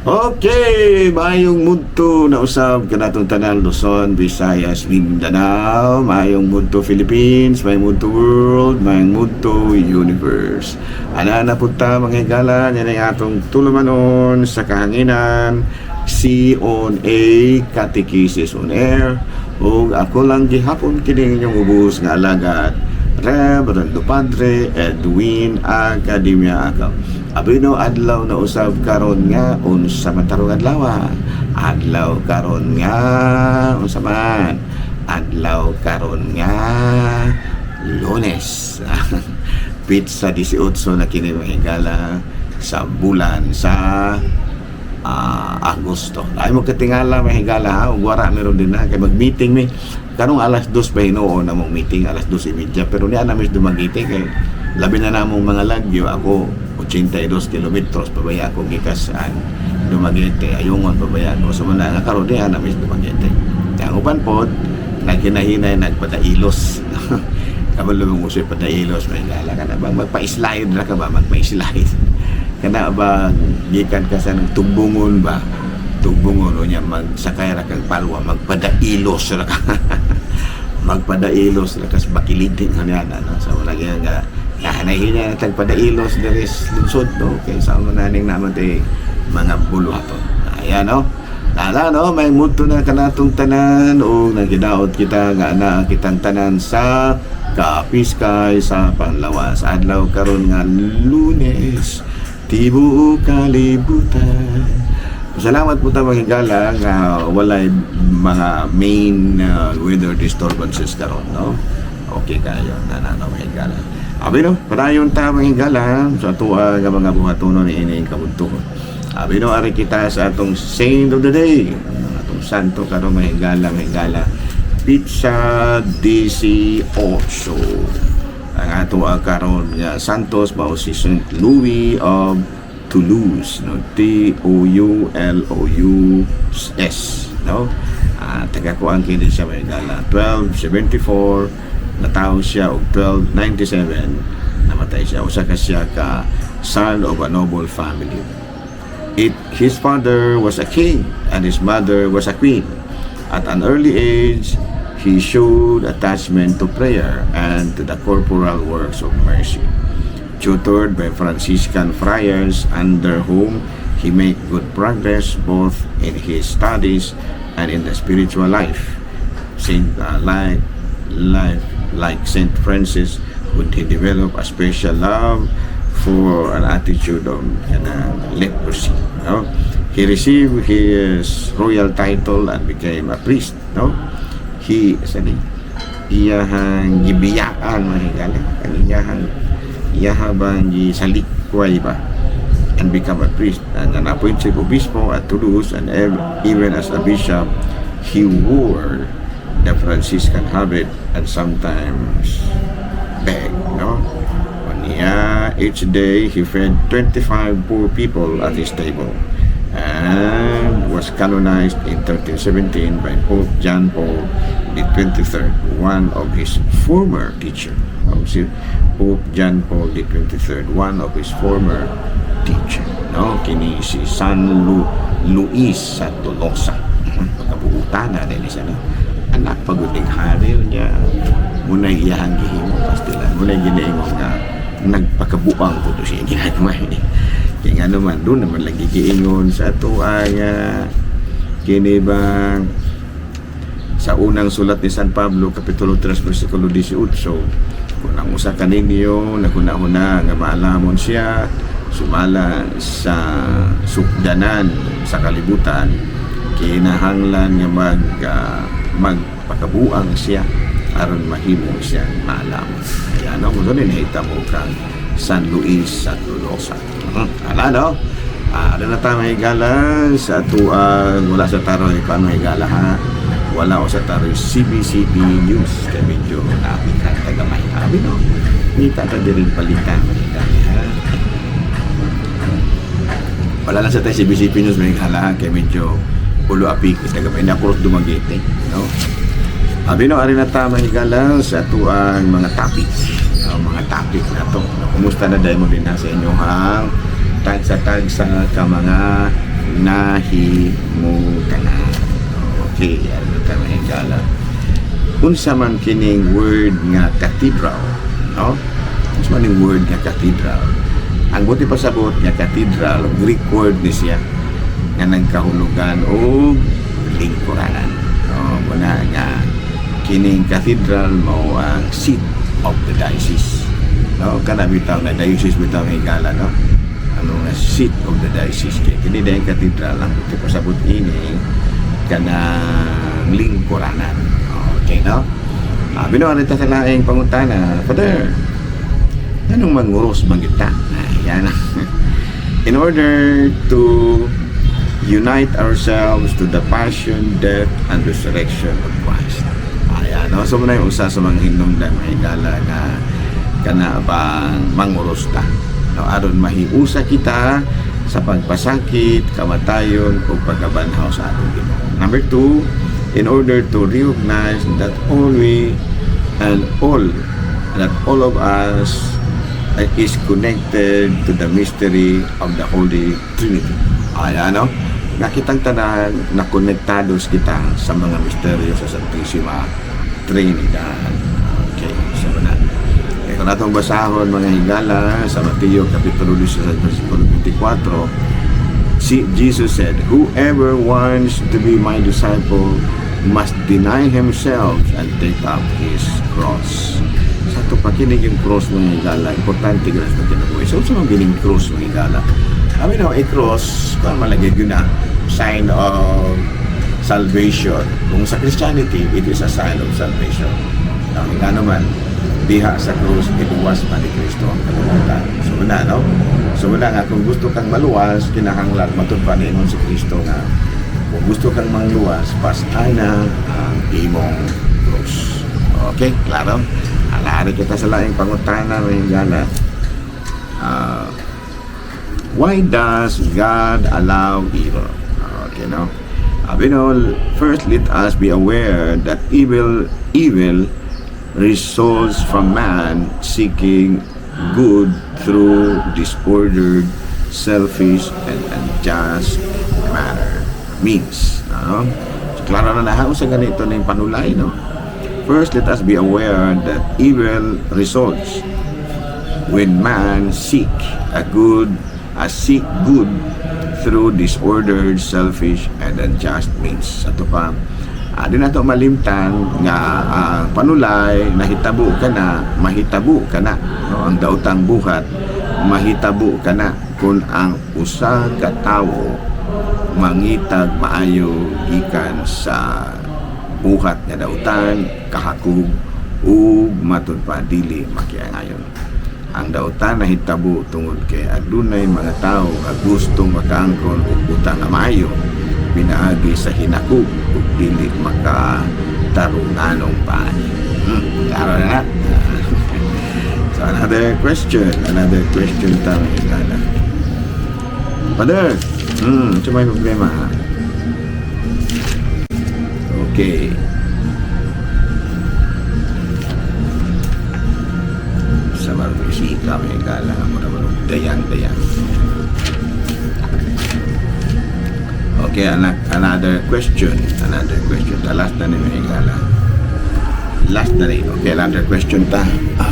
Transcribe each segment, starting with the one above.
Okay, mayong mudto na usab kanatong tanan Luzon, Visayas, Mindanao, mayong mudto Philippines, mayong mudto world, mayong mudto universe. Ana na punta mga higala, yan ang atong tulumanon sa kahanginan, C-on-A, Catechesis on Air, ug ako lang gihapon kini inyong ubos nga alagad, Reverend Padre Edwin Academia Akam. Abino adlaw na usab karon nga unsa man tarong adlaw. Adlaw karon nga unsa man? Adlaw karon nga Lunes. Pizza 18 na kini mahigala sa bulan sa Agosto. Ay mo katingala mahigala ha, ug wara meron din na kay mag-meeting mi. Karong alas 2 pa hinuon na mong meeting alas 2:30 pero niya na mis dumagiti kay labi na namong mga lagyo ako 82 kilometros pabaya ako gikas Dumaguete ayungon pabaya ko so muna nga karon diha na mis Dumaguete ang uban pod naghinay-hinay nagpadailos kabalo mo usay padailos may gala ka na ba magpa-slide ra ka ba magpa-slide kana ba gikan ka sa tugbungon ba tugbungon o niya magsakay ra kag palwa magpadailos ra ka magpadailos ra kas bakilidin nga ano sa wala nga nahanay-hinay na tagpadailos deres lunsod no kay sa naning naman tay mga buluhaton ayan no nala no may muto na kanatong tanan o nagidaot kita nga na kitang tanan sa kapiskay sa panlawas adlaw karon nga Lunes tibuok kalibutan. Salamat po ta mga higala nga walay mga main weather disturbances karon no okay kayo na mga higala. Abi no, padayon ta mga higala sa tuwa nga mga buhatonon ni ini kabuntuhon. Abi no ari kita sa atong saint of the day, atong santo karon mga higala, Pizza 18. Ang ato karon nga santos mao si Saint Louis of Toulouse no Toulouse no taga ko ang kini siya may gala 1274 natawo siya og 1297 namatay siya usa ka siya ka son of a noble family. His father was a king and his mother was a queen. At an early age he showed attachment to prayer and to the corporal works of mercy. Tutored by Franciscan friars under whom he made good progress both in his studies and in the spiritual life. Like Saint Francis, would he develop a special love for an attitude of leprosy. No? He received his royal title and became a priest. No? Iyahang gibiyaan mahigala iyahabang gisalikway ba and become a priest and an appointed obispo at Toulouse and even as a bishop he wore the Franciscan habit and sometimes begged no each day he fed 25 poor people at his table and was canonized in 1317 by Pope John Paul the 23rd, one of his former teacher. Pope John Paul the 23rd, one of his former teacher. No, kini si San Luis sa Tolosa. Pagkabuutan na din siya. No? Anak paguting hari niya. Muna iyahang gihimo pastilan. Muna giniingon nga nagpakabuang ko to siya ginagmay. Kaya nga naman doon naman lagi giingon sa ito ay kini bang sa unang sulat ni San Pablo Kapitulo 3 versikulo 18 kung ang usa kaninyo na kunahuna nga maalamon siya sumala sa sukdanan sa kalibutan kinahanglan nga magpakabuang siya aron mahimo siya maalamon. Kaya ano kung doon hinahita mo kang San Luis sa Tolosa. No? Ano na tayo mahigala sa tuang wala sa taroy pa mahigala ha wala o sa taroy CBCB News kaya medyo napikan tagamay habi no nita ta din palitan mahigala wala lang sa tayo CBCB News mahigala kaya medyo ulo apik tagamay na kurot Dumaguete no habi no ari na tayo mahigala sa tuang mga topics mga topic na to kumusta na dahil mo din na sa inyong tagsa-tagsa ka mga nahimutana. Okay, ano ka mahigala. Unsa man kining word nga cathedral, no? Unsa man yung word nga cathedral? Ang buti pasabot nga cathedral, Greek word ni siya nga nagkahulugan o lingkuranan. Muna nga kining cathedral mao ang seat of the diocese. No, kana bitaw na diocese bitaw nga higala, no? Ano nga seat of the diocese kay kini dayang cathedral ang buti pasabot ini kana lingkuranan. Okay, no? Binuan ito sa laing pangutana, Father, anong manguros manggita? Yan. In order to unite ourselves to the passion, death, and resurrection of Christ. Ayan, no? So muna yung usa sa mga hinungdan, mahigala nga kana bang manguros ta. No? Aron mahiusa kita sa pagpasakit, kamatayon, o pagkabanhaw sa atong Ginoo. Number 2, in order to recognize that all of us is connected to the mystery of the Holy Trinity. Ayan, no? Nakitang tanan na konektados kita sa mga misteryo sa Santissima Trinidad. Okay, so na. Kung natong basahon mga higala sa Mateo Kapitulo 16 versikulo 24, Jesus said, "Whoever wants to be my disciple must deny himself and take up his cross." Sa ito pakinig yung cross ng higala, importante ka sa kinabuhi. So, saan ang gining cross ng higala? Kami na, cross, kung malagay yun na, sign of salvation. Kung sa Christianity, it is a sign of salvation. Nga naman, diha sa cross, iluwas man ni Kristo ang kalimutan. So, na, no? So, na nga, kung gusto kang maluwas, kinahanglan matutpanin si Kristo nga. Kung gusto kang mangluwas, pasay na ang imong cross. Okay, klaro? Alari kita sa laing pangutana ng higala. Why does God allow evil? Okay, no? First, let us be aware that evil results from man seeking good through disordered, selfish, and unjust means. So, klaro na nahaw sa ganito na yung panulay, no? First, let us be aware that evil results when man seek good through disordered, selfish, and unjust means. Ato pa, di na ito malimtan nga panulay, mahitabo ka na, no? Ang daotang buhat, mahitabo ka na kung ang usa ka tawo mangitag maayo gikan sa buhat nga dautan, kahakog, ug matud pa dili makiangayon. Ang dautan nahitabo tungod kay adunay mga tawo nga gustong makaangkon og utang nga maayo, pinaagi sa hinakog ug dili makatarunganong paani. Klaro na. So another question tayo higala. Father, ito may problema, ha? Okay. Sa marumisi kami higala mo naman dayang. Okay, another question. The last na ni higala. Last na rin. Okay, another question ta.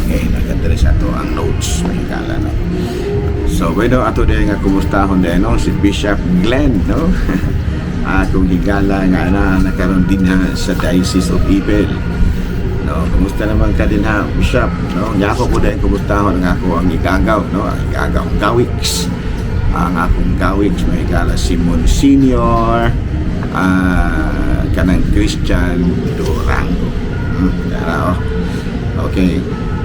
Okay, nagkadali sa ito ang notes ni higala, no? So, bueno, ato din nga kumustahon din, no? Si Bishop Glenn, no? Atong higala nga nakaroon din sa Diocese of Ipil. No, kumusta naman ka din ha, Bishop? No, ngako ko din kumustahon nga ako ang igagaw, no? Ang igagaw gawiks. Ang akong gawiks may higala Simon Senior, kanang Christian Durango. Okay.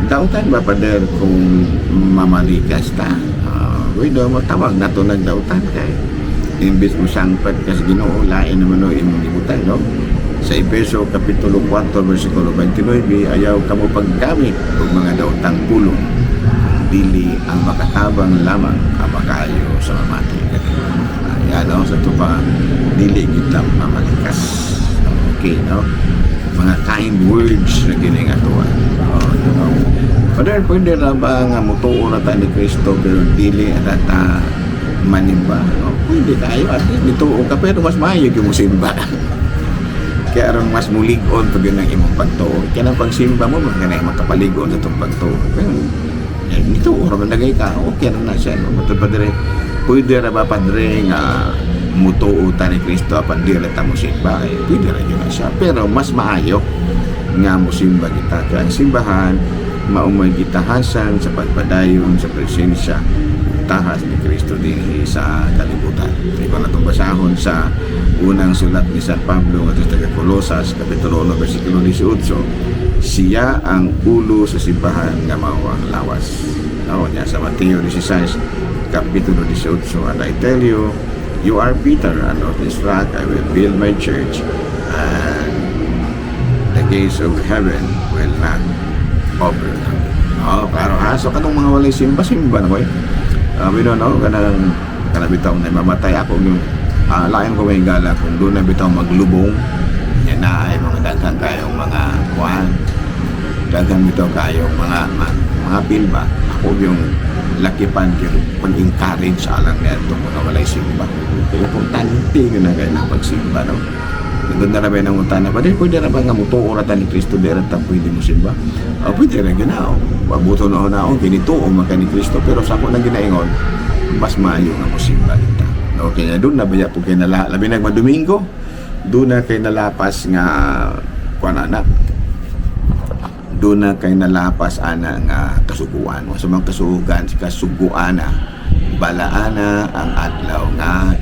Dautan ba pader kung mamalikas ta? Wala mo tawag na ito nagdautan kay imbis mo sangpat kasi Ginoo lain naman o imong gibutan, no? Sa Efeso Kapitulo 4 versikulo 29, ayaw kamo paggamit og mga daotang pulong, dili ang makatabang lamang makayo sa mamati. Ayan, no? Sa ito pa, dili kita mamalikas. Okay, no? Mga kind words na gining atuan. Padahal pwede na ba nga mutuo na tayo ni Kristo pero dili na ta manimba, no? Pwede kayo, at least nituo ka, pero mas maayo yung musimba. Kaya aron mas mulig-on pag yun ang imong pagtuo. Kaya ang pagsimba mo, mga ganay makapalig-on sa itong pagtuo. Pero, nituo, raman lagay ka, okay na siya, no? Matod pa dire, pwede ra ba padre nga mutuo ta ni Kristo apan di ra ta musimba, pwede ra yun na siya. Pero mas maayo nga musimba kita. Kaya ang simbahan, maumay gitahasan sa pagpadayon sa presensya tahas ni Kristo din sa kalibutan. Ikaw na itong basahon sa unang sulat ni San Pablo at sa Colosas, Kapitulo 1, versikulo 18, siya ang ulo sa simbahan nga mao ang lawas. No, niya sa Mateo 16, Kapitulo 18, and I tell you, you are Peter, and on this rock I will build my church, and the gates of heaven will not overcome. Oh, klaro ha. So kanong mga walay simba-simba na ko no, kanang bitaw na mamatay ako yung lain ko may gala kung doon na bitaw maglubong yan na ay mga daghang kayong mga kuhan, daghang bitaw kayong mga pilba. Ako yung lakipan yung pag-encourage alang na itong mga walay simba. Kaya importante yun na kayo ng pagsimba, no? Doon na rin ng utana pa din, pwede na ba nga mutuo rata ni Kristo di rata pwede mo simba? Pwede rin ganaw. Pabuto na ako, ginito o maka ni Kristo, pero sa ako na ginaingon, mas maayo nga mo simba kita. Okay na doon, nabaya po kayo labi na Domingo, doon na kayo nalapas nga anak. Doon na kayo nalapas ana nga kasuguan. Sa mga kasuguan, si kasuguan na, balaana ang adlaw nga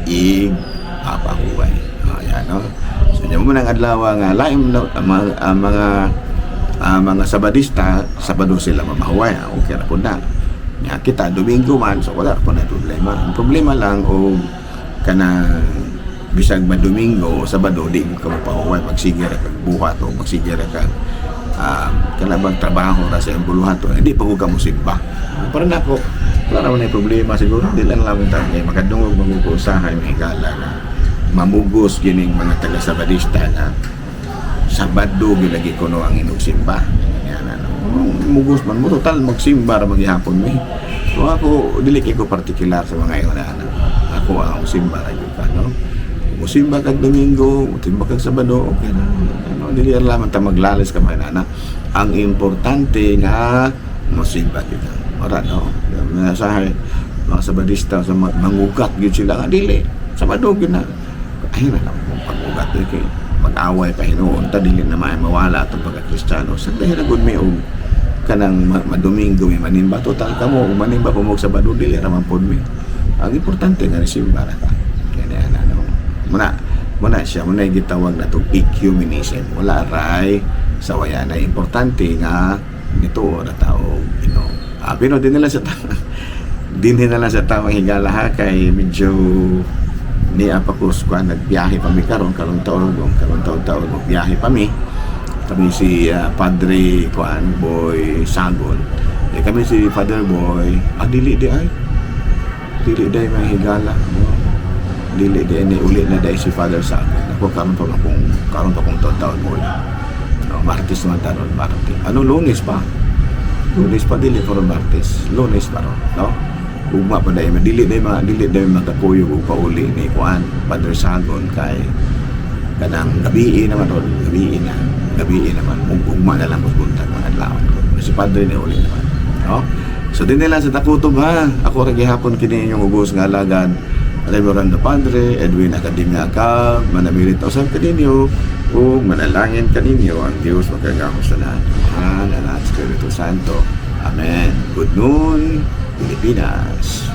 papahuway. Ayan, no? So, yun mo nang adlaw nga laim mga Sabadista, Sabado sila mamahuway. Okay na po na. Nga kita, Domingo man, so wala po na problema. Ang problema lang, o kana bisag ba Domingo o Sabado, di mo ka mapahuway, magsigir ka buhat o magsigir ka kanabang trabaho na sa iyong buluhan to, hindi pa ko ka musimba. Para na ako, wala naman yung problema siguro, hindi lang lang tayo, makadungog magukusahay, may higala na mamugos gining mga taga-Sabadista na Sabado gilagi ko no ang inugsimba. Yan ano. Mugos man mo total magsimba ra maghihapon mi. So ako dili ko particular sa mga iyon na ako ang simba ra gyud ka no. Musimba kag Domingo, musimba kag Sabado, okay na. Ano dili lang ta maglalis ka man na. Ang importante nga musimba gyud. Ora no. Nasahay mga Sabadista sa mangugat gyud sila nga dili. Sabado gyud na. Ay na lang pag-ugat kay mag-away pa hinoon ta dili na mawala itong pagka-Kristiyano sa dahil na good may og kanang madomingo may manimba total kamo o manimba po mo Sabado dili raman pod mi. Ang importante nga simba ra ka kaya ano muna siya muna gitawag na itong ecumenism. Wala ray sa waya na importante nga nito na tao pero din nila sa tao ang higala ha kay medyo ni Apakos ko nagbiyahe pa mi karon taon magbiyahe pa mi kami si Padre Kuan Boy Sagon kami si Father Boy dili di may higala dili di ni uli na dai si Father Sagon ako karon pa kung taon mo Martes man taron Martes Lunes pa dili for Martes Lunes pa ron no ugma pa dahil dili dahil makakuyo o pauli ni Juan Padre Sagon kay kanang gabi naman ugma na lang magbuntag mga adlawan ko si Padre ni uli naman no? So din nila sa takutob ha ako rin gihapon kini yung ubos nga alagad Reverendo Padre Edwin Academia Cab manamirit usab kaninyo o manalangin kaninyo ang Diyos magkagamos sa lahat Anak Espiritu Santo Amen. Good noon Pilipinas.